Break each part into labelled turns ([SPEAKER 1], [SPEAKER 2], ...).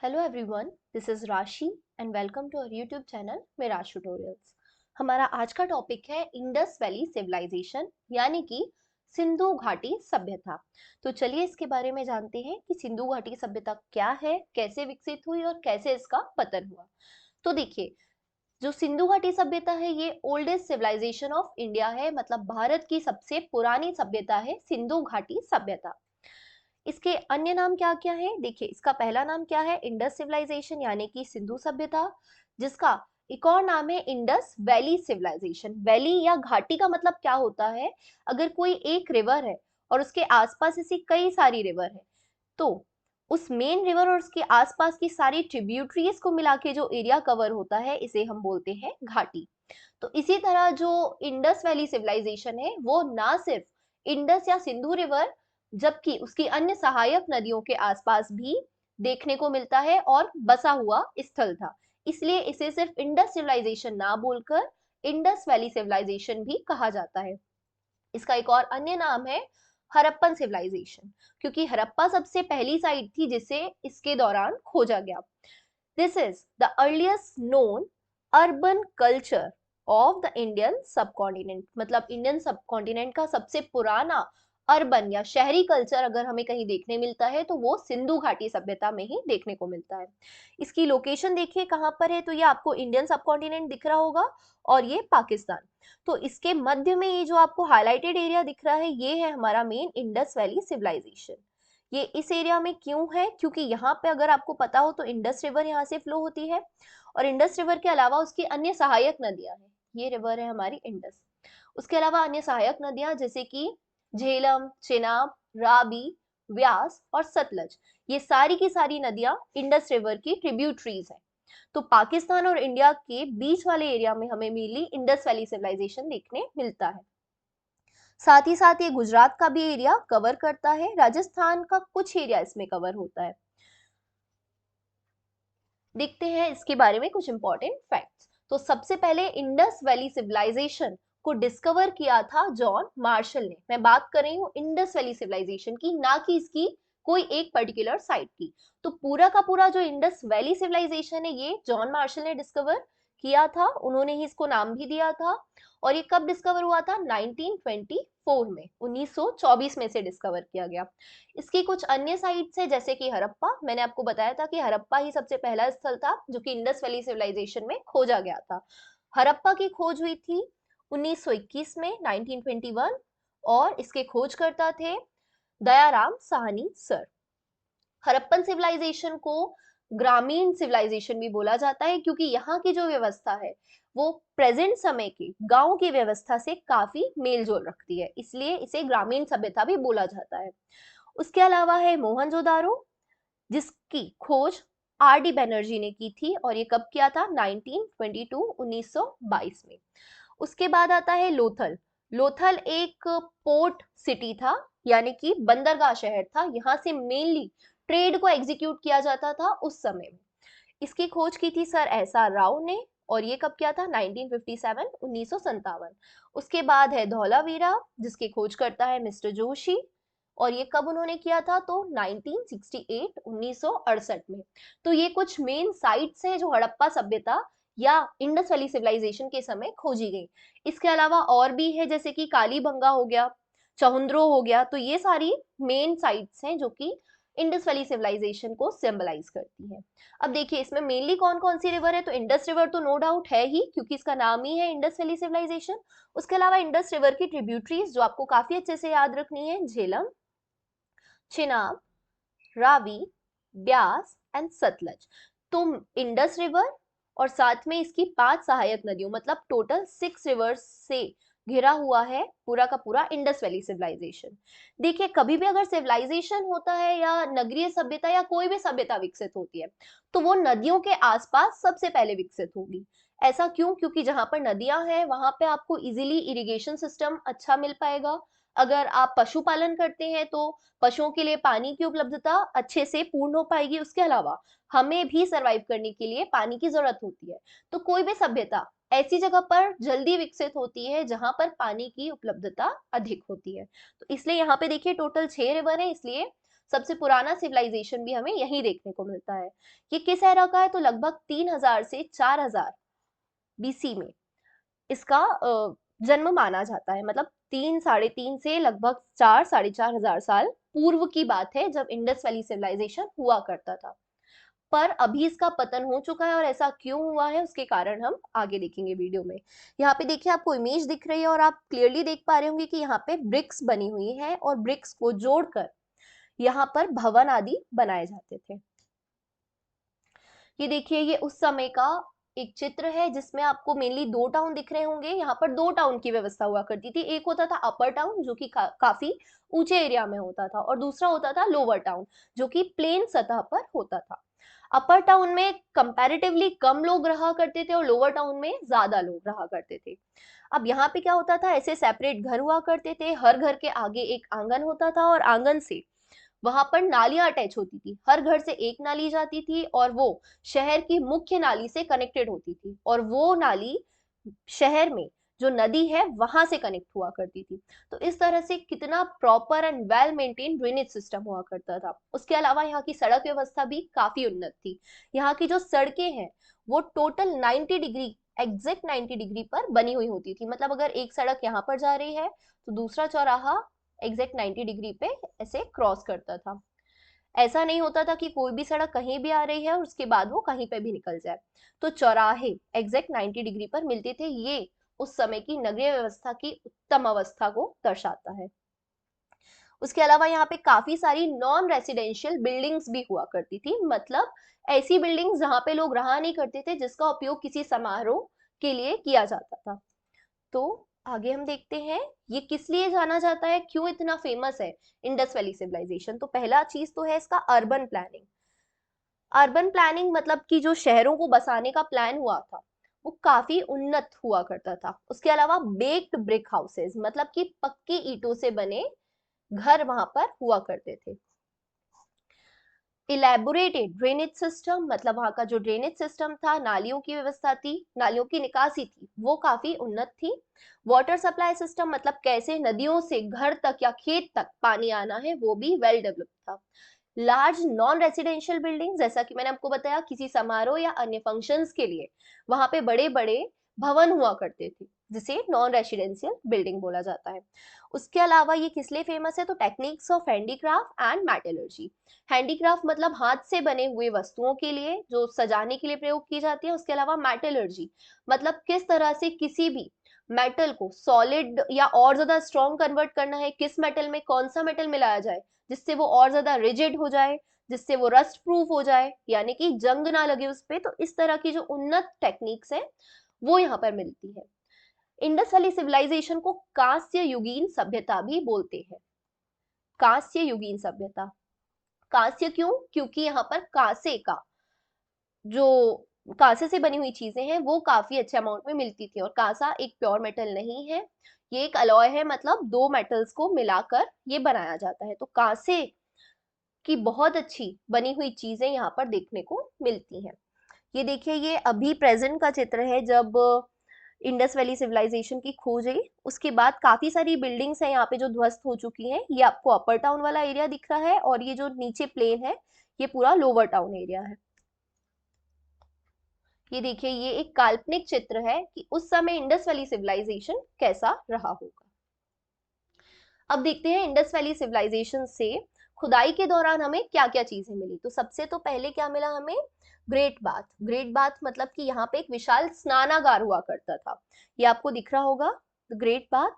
[SPEAKER 1] Hello everyone, this is Rashi and welcome to our YouTube channel Miraj tutorials. हमारा आज का topic है इंडस वैली सिविलाइजेशन यानी कि सिंधु घाटी सभ्यता। तो चलिए इसके बारे में जानते हैं कि सिंधु घाटी सभ्यता क्या है, कैसे विकसित हुई और कैसे इसका पतन हुआ। तो देखिए, जो सिंधु घाटी सभ्यता है ये ओल्डेस्ट सिविलाइजेशन ऑफ इंडिया है, मतलब भारत की सबसे पुरानी सभ्यता है सिंधु घाटी सभ्यता। इसके अन्य नाम क्या क्या है? देखिए, इसका पहला नाम क्या है? इंडस सिविलाइजेशन यानी कि सिंधु सभ्यता, जिसका एक और नाम है इंडस वैली सिविलाइजेशन। वैली या घाटी का मतलब क्या होता है? अगर कोई एक रिवर है और उसके आसपास ऐसी कई सारी रिवर है, तो उस मेन रिवर और उसके आसपास की सारी ट्रिब्यूटरीज को मिला के जो एरिया कवर होता है, इसे हम बोलते हैं घाटी। तो इसी तरह जो इंडस वैली सिविलाइजेशन है वो ना सिर्फ इंडस या सिंधु रिवर, जबकि उसकी अन्य सहायक नदियों के आसपास भी देखने को मिलता है और बसा हुआ स्थल था। इसलिए इसे सिर्फ इंडस सिविलाइजेशन ना बोलकर इंडस वैली सिविलाइजेशन भी कहा जाता है। इसका एक और अन्य नाम है हड़प्पन सिविलाइजेशन, क्योंकि हड़प्पा सबसे पहली साइट थी जिसे इसके दौरान खोजा गया। This is the earliest known urban culture of the Indian subcontinent, मतलब इंडियन सबकॉन्टिनेंट का सबसे पुराना अर्बन या शहरी कल्चर अगर हमें कहीं देखने मिलता है तो वो सिंधु घाटी सभ्यता में ही देखने को मिलता है। इसकी लोकेशन देखिए कहाँ पर है, तो ये आपको इंडियन सबकॉन्टिनेंट दिख रहा होगा और ये पाकिस्तान। तो इसके मध्य में ये जो आपको हाईलाइटेड एरिया दिख रहा है ये है हमारा मेन इंडस वैली सिविलाइजेशन। ये इस एरिया में क्यों है? क्योंकि यहाँ पे अगर आपको पता हो तो इंडस रिवर यहाँ से फ्लो होती है और इंडस रिवर के अलावा उसकी अन्य सहायक नदियां हैं। ये रिवर है हमारी इंडस। उसके अलावा अन्य सहायक नदियां जैसे कि झेलम, चेनाब, रावी, व्यास और सतलज, ये सारी की सारी नदियां इंडस रिवर की ट्रिब्यूटरीज हैं। तो पाकिस्तान और इंडिया के बीच वाले एरिया में हमें मेनली इंडस वैली सिविलाइजेशन देखने मिलता है। साथ ही साथ ये गुजरात का भी एरिया कवर करता है, राजस्थान का कुछ एरिया इसमें कवर होता है। देखते हैं इसके बारे में कुछ इंपॉर्टेंट फैक्ट्स। तो सबसे पहले इंडस वैली सिविलाइजेशन को डिस्कवर किया था जॉन मार्शल ने। मैं बात कर रही हूँ इंडस वैली सिविलाइजेशन की, ना कि इसकी कोई एक पर्टिकुलर साइट की। तो पूरा का पूरा जो इंडस वैली सिविलाइजेशन है ये जॉन मार्शल ने डिस्कवर किया था, उन्होंने ही इसको नाम भी दिया था। और ये कब डिस्कवर हुआ था? 1924 में, 1924 में से डिस्कवर किया गया। इसकी कुछ अन्य साइट्स है जैसे कि हड़प्पा। मैंने आपको बताया था कि हड़प्पा ही सबसे पहला स्थल था जो कि इंडस वैली सिविलाइजेशन में खोजा गया था। हड़प्पा की खोज हुई थी 1921 में, 1921, और इसके खोजकर्ता थे दयाराम साहनी सर। हड़प्पन सिविलाइजेशन को ग्रामीण सिविलाइजेशन भी बोला जाता है क्योंकि यहाँ की जो व्यवस्था है वो प्रेजेंट समय के गांव की व्यवस्था से काफी मेल जोल रखती है, इसलिए इसे ग्रामीण सभ्यता भी बोला जाता है। उसके अलावा है मोहनजोदारो, जिसकी खोज आर डी बैनर्जी ने की थी और ये कब किया था? 1922, 1922 में। उसके बाद आता है लोथल। लोथल एक पोर्ट सिटी था, यानी कि बंदरगाह शहर था, यहाँ से मेनली ट्रेड को एग्जीक्यूट किया जाता था उस समय में। इसकी खोज की थी सर एस आर राव ने और ये कब किया था? 1957, 1957। उसके बाद है धौलावीरा, जिसकी खोज करता है मिस्टर जोशी, और ये कब उन्होंने किया था? तो 1968, 1968 में। तो ये कुछ मेन साइट्स हैं जो हड़प्पा सभ्यता या इंडस वैली सिविलाइजेशन के समय खोजी गई। इसके अलावा और भी है जैसे कि कालीबंगा हो गया, चहुंद्रो हो गया। तो ये सारी मेन साइट्स हैं जो कि इंडस वैली सिविलाइजेशन को सिंबलाइज करती है। अब देखिए इसमें मेनली कौन कौन सी रिवर है, तो इंडस रिवर तो नो डाउट है ही क्योंकि इसका नाम ही है इंडस वैली सिविलाइजेशन। उसके अलावा इंडस रिवर की ट्रिब्यूटरीज जो आपको काफी अच्छे से याद रखनी है, झेलम, चिनाब, रावी, ब्यास एंड सतलज। तो इंडस रिवर और साथ में इसकी 5 सहायक नदियों, मतलब टोटल 6 रिवर्स से घिरा हुआ है पूरा का पूरा इंडस वैली सिविलाइजेशन। देखिए कभी भी अगर सिविलाइजेशन होता है या नगरीय सभ्यता या कोई भी सभ्यता विकसित होती है तो वो नदियों के आसपास सबसे पहले विकसित होगी। ऐसा क्यों? क्योंकि जहां पर नदियां हैं वहां पे आपको इजीली इरिगेशन सिस्टम अच्छा मिल पाएगा। अगर आप पशुपालन करते हैं तो पशुओं के लिए पानी की उपलब्धता अच्छे से पूर्ण हो पाएगी। उसके अलावा हमें भी सरवाइव करने के लिए पानी की जरूरत होती है। तो कोई भी सभ्यता ऐसी जगह पर जल्दी विकसित होती है जहां पर पानी की उपलब्धता अधिक होती है। तो इसलिए यहाँ पे देखिए टोटल 6 रिवर है, इसलिए सबसे पुराना सिविलाइजेशन भी हमें यही देखने को मिलता है। ये किस एरा का है? तो लगभग 3000 से 4000 बीसी में इसका जन्म माना जाता है। मतलब 3 साढ़े 3 से लगभग 4 साढ़े 4 हजार साल पूर्व की बात है, जब इंडस वैली सिविलाइजेशन हुआ करता था। पर अभी इसका पतन हो चुका है, और ऐसा क्यों हुआ है उसके कारण हम आगे देखेंगे वीडियो में। यहाँ पे देखिए, आपको इमेज दिख रही है और आप क्लियरली देख पा रहे होंगे कि यहाँ पे ब्रिक्स बनी हुई है, और ब्रिक्स को जोड़कर यहाँ पर भवन आदि बनाए जाते थे। ये देखिए, ये उस समय का एक चित्र है जिसमें आपको मेनली 2 टाउन दिख रहे होंगे। यहाँ पर 2 टाउन की व्यवस्था हुआ करती थी। एक होता था अपर टाउन, जो कि काफी ऊंचे एरिया में होता था, और दूसरा होता था लोअर टाउन, जो कि प्लेन सतह पर होता था। अपर टाउन में कंपैरेटिवली कम लोग रहा करते थे, और लोअर टाउन में ज्यादा लोग रहा करते थे। अब यहाँ पे क्या होता था, ऐसे सेपरेट घर हुआ करते थे। हर घर के आगे एक आंगन होता था, और आंगन से वहां पर नालियां अटैच होती थी। हर घर से एक नाली जाती थी, और वो शहर की मुख्य नाली से कनेक्टेड होती थी, और वो नाली शहर में जो नदी है वहां से कनेक्ट हुआ करती थी। तो इस तरह से कितना proper and well maintain drainage system हुआ करता था। उसके अलावा यहाँ की सड़क व्यवस्था भी काफी उन्नत थी। यहाँ की जो सड़कें हैं वो टोटल 90 डिग्री, एग्जैक्ट 90 डिग्री पर बनी हुई होती थी। मतलब अगर एक सड़क यहाँ पर जा रही है तो दूसरा चौराहा एग्जैक्ट 90 डिग्री पे ऐसे क्रॉस करता था। ऐसा नहीं होता था कि कोई भी सड़क कहीं भी आ रही है और उसके बाद वो कहीं पे भी निकल जाए। तो चौराहे एग्जैक्ट 90 डिग्री पर मिलते थे। ये उस समय की नगरीय व्यवस्था की उत्तम अवस्था को दर्शाता है। उसके अलावा यहाँ पे काफी सारी नॉन रेसिडेंशियल बिल्डिंग्स भी हुआ करती थी। मतलब ऐसी बिल्डिंग्स जहाँ पे लोग रहा नहीं करते थे, जिसका उपयोग किसी समारोह के लिए किया जाता था। तो आगे हम देखते हैं ये किस लिए जाना जाता है, क्यों इतना फेमस है इंडस वैली सिविलाइजेशन। तो पहला चीज तो है इसका अर्बन प्लानिंग। अर्बन प्लानिंग मतलब कि जो शहरों को बसाने का प्लान हुआ था वो काफी उन्नत हुआ करता था। उसके अलावा बेक्ड ब्रिक हाउसेस, मतलब कि पक्की ईंटों से बने घर वहां पर हुआ करते थे। इलेबोरेटेड ड्रेनेज सिस्टम, मतलब वहां का जो ड्रेनेज सिस्टम था, नालियों की व्यवस्था थी, नालियों की निकासी थी, वो काफी उन्नत थी। वाटर सप्लाई सिस्टम, मतलब कैसे नदियों से घर तक या खेत तक पानी आना है, वो भी वेल डेवलप था। लार्ज नॉन रेसिडेंशियल बिल्डिंग, जैसा कि मैंने आपको बताया, किसी समारोह या अन्य फंक्शंस के लिए वहां पे बड़े बड़े भवन हुआ करते थे, जिसे नॉन रेसिडेंशियल बिल्डिंग बोला जाता है। उसके अलावा ये किस लिए फेमस है, तो techniques of handicraft and metallurgy. Handicraft मतलब हाथ से बने हुए वस्तुओं के लिए जो सजाने के लिए प्रयोग की जाती है। उसके अलावा मेटलर्जी मतलब किस तरह से किसी भी मेटल को सॉलिड या और ज्यादा स्ट्रॉन्ग कन्वर्ट करना है, किस मेटल में कौन सा मेटल मिलाया जाए जिससे वो और ज्यादा रिजिड हो जाए, जिससे वो रस्ट प्रूफ हो जाए, यानी कि जंग ना लगे उस पे। तो इस तरह की जो उन्नत टेक्निक्स है वो यहाँ पर मिलती है। इंडस वैली सिविलाइजेशन को कांस्य युगीन सभ्यता भी बोलते हैं। कांस्य युगीन सभ्यता, कांस्य क्यों? क्योंकि यहाँ पर कांसे का जो कांसे से बनी हुई चीजें हैं वो काफी अच्छे अमाउंट में मिलती थी। और कांसा एक प्योर मेटल नहीं है, ये एक अलॉय है। मतलब दो मेटल्स को मिलाकर ये बनाया जाता है। तो कांसे की बहुत अच्छी बनी हुई चीजें यहाँ पर देखने को मिलती हैं। ये देखिए, ये अभी प्रेजेंट का चित्र है जब इंडस वैली सिविलाइजेशन की खोज हुई। उसके बाद काफी सारी बिल्डिंग्स हैं यहाँ पे जो ध्वस्त हो चुकी हैं। ये आपको अपर टाउन वाला एरिया दिख रहा है, और ये जो नीचे प्लेन है ये पूरा लोअर टाउन एरिया है। ये देखिए, ये एक काल्पनिक चित्र है कि उस समय इंडस वैली सिविलाइजेशन कैसा रहा होगा। अब देखते हैं इंडस वैली सिविलाइजेशन से खुदाई के दौरान हमें क्या क्या चीजें मिली। तो सबसे तो पहले क्या मिला हमें, ग्रेट बाथ। ग्रेट बाथ मतलब कि यहाँ पे एक विशाल स्नानागार हुआ करता था। ये आपको दिख रहा होगा, ग्रेट बाथ।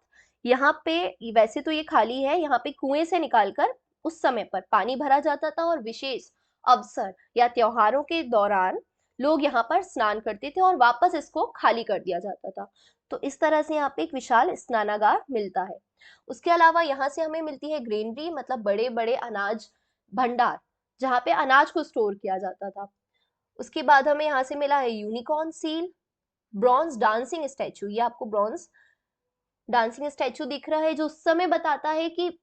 [SPEAKER 1] यहाँ पे वैसे तो ये खाली है, यहाँ पे कुएं से निकालकर उस समय पर पानी भरा जाता था, और विशेष अवसर या त्योहारों के दौरान लोग यहाँ पर स्नान करते थे और वापस इसको खाली कर दिया जाता था। तो इस तरह से यहाँ पे एक विशाल स्नानागार मिलता है। उसके अलावा यहाँ से हमें मिलती है ग्रेनरी, मतलब बड़े बड़े अनाज भंडार, जहाँ पे अनाज को स्टोर किया जाता था। उसके बाद हमें यहाँ से मिला है unicorn seal, bronze dancing statue. ये आपको ब्रॉन्ज डांसिंग स्टैचू दिख रहा है, जो उस समय बताता है कि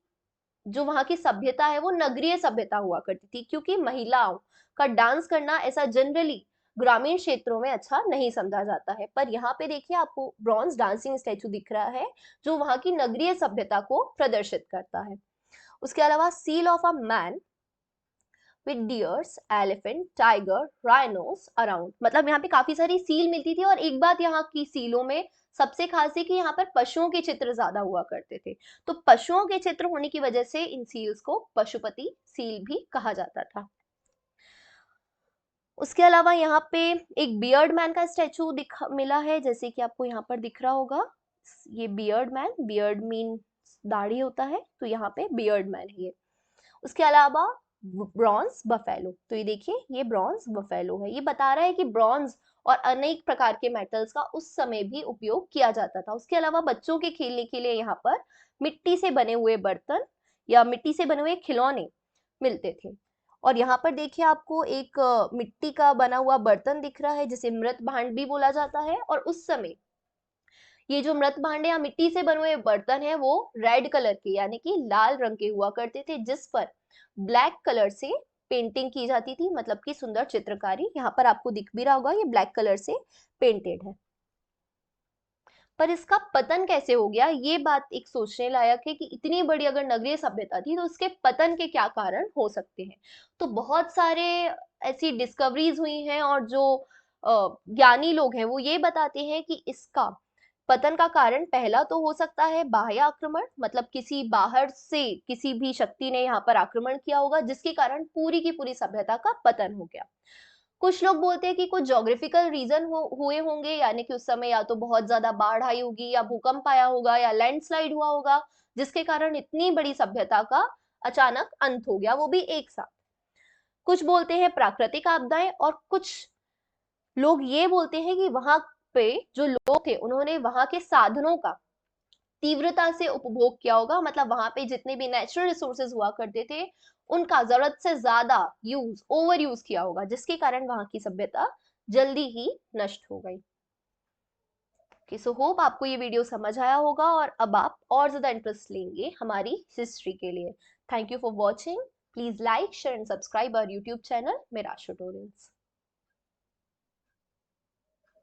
[SPEAKER 1] जो वहां की सभ्यता है वो नगरीय सभ्यता हुआ करती थी, क्योंकि महिलाओं का डांस करना ऐसा जनरली ग्रामीण क्षेत्रों में अच्छा नहीं समझा जाता है। पर यहाँ पे देखिए, आपको ब्रॉन्ज डांसिंग स्टैचू दिख रहा है जो वहां की नगरीय सभ्यता को प्रदर्शित करता है। उसके अलावा seal of a man, with dears, elephant, tiger, rhinos around. मतलब यहाँ पे काफी सारी सील मिलती थी। और एक बात यहाँ की सीलों में सबसे खास है कि यहाँ पर पशुओं के चित्र ज्यादा हुआ करते थे। तो पशुओं के चित्र होने की वजह से इन सील्स को पशुपति सील भी कहा जाता था। उसके अलावा यहाँ पे एक बियर्ड मैन का स्टैचू मिला है, जैसे कि आपको यहाँ पर दिख रहा होगा। ये बियर्ड मैन, बियर्ड मीन दाढ़ी होता है, तो यहाँ पे बियर्ड मैन है ये। उसके अलावा ब्रॉन्ज बफेलो, तो ये देखिए ये ब्रॉन्ज बफेलो है। ये बता रहा है कि ब्रॉन्ज और अनेक प्रकार के मेटल्स का उस समय भी उपयोग किया जाता था। उसके अलावा बच्चों के खेलने के लिए यहाँ पर मिट्टी से बने हुए बर्तन या मिट्टी से बने हुए खिलौने मिलते थे। और यहाँ पर देखिए आपको एक मिट्टी का बना हुआ बर्तन दिख रहा है, जिसे मृत भांड भी बोला जाता है। और उस समय ये जो मृत भांडे या मिट्टी से बने हुए बर्तन है वो रेड कलर के यानी कि लाल रंग के हुआ करते थे, जिस पर ब्लैक कलर से पेंटिंग की जाती थी, मतलब कि सुंदर चित्रकारी। यहाँ पर आपको दिख भी रहा होगा ये ब्लैक कलर से पेंटेड है। पर इसका पतन कैसे हो गया, ये बात एक सोचने लायक है कि इतनी बड़ी अगर नगरीय सभ्यता थी तो उसके पतन के क्या कारण हो सकते हैं। तो बहुत सारे ऐसी डिस्कवरीज हुई हैं और जो ज्ञानी लोग हैं वो ये बताते हैं कि इसका पतन का कारण पहला तो हो सकता है बाह्य आक्रमण, मतलब किसी बाहर से किसी भी शक्ति ने यहाँ पर आक्रमण किया होगा, जिसके कारण पूरी की पूरी सभ्यता का पतन हो गया। कुछ लोग बोलते हैं कि कुछ ज्योग्राफिकल रीजन हुए होंगे, यानी कि उस समय या तो बहुत ज्यादा बाढ़ आई होगी या भूकंप आया होगा या लैंडस्लाइड हुआ होगा, जिसके कारण इतनी बड़ी सभ्यता का अचानक अंत हो गया, वो भी एक साथ। कुछ बोलते हैं प्राकृतिक आपदाएं, और कुछ लोग ये बोलते हैं कि वहां पे जो लोग थे उन्होंने वहां के साधनों का तीव्रता से उपभोग किया होगा, मतलब वहां पे जितने भी नेचुरल रिसोर्सेज हुआ करते थे उनका जरूरत से ज्यादा ओवर यूज किया होगा, जिसके कारण वहां की सभ्यता जल्दी ही नष्ट हो गई। सो होप आपको ये वीडियो समझ आया होगा और अब आप और ज्यादा इंटरेस्ट लेंगे हमारी हिस्ट्री के लिए। Thank you for watching. Please like, share and subscribe our YouTube channel Miraj tutorials.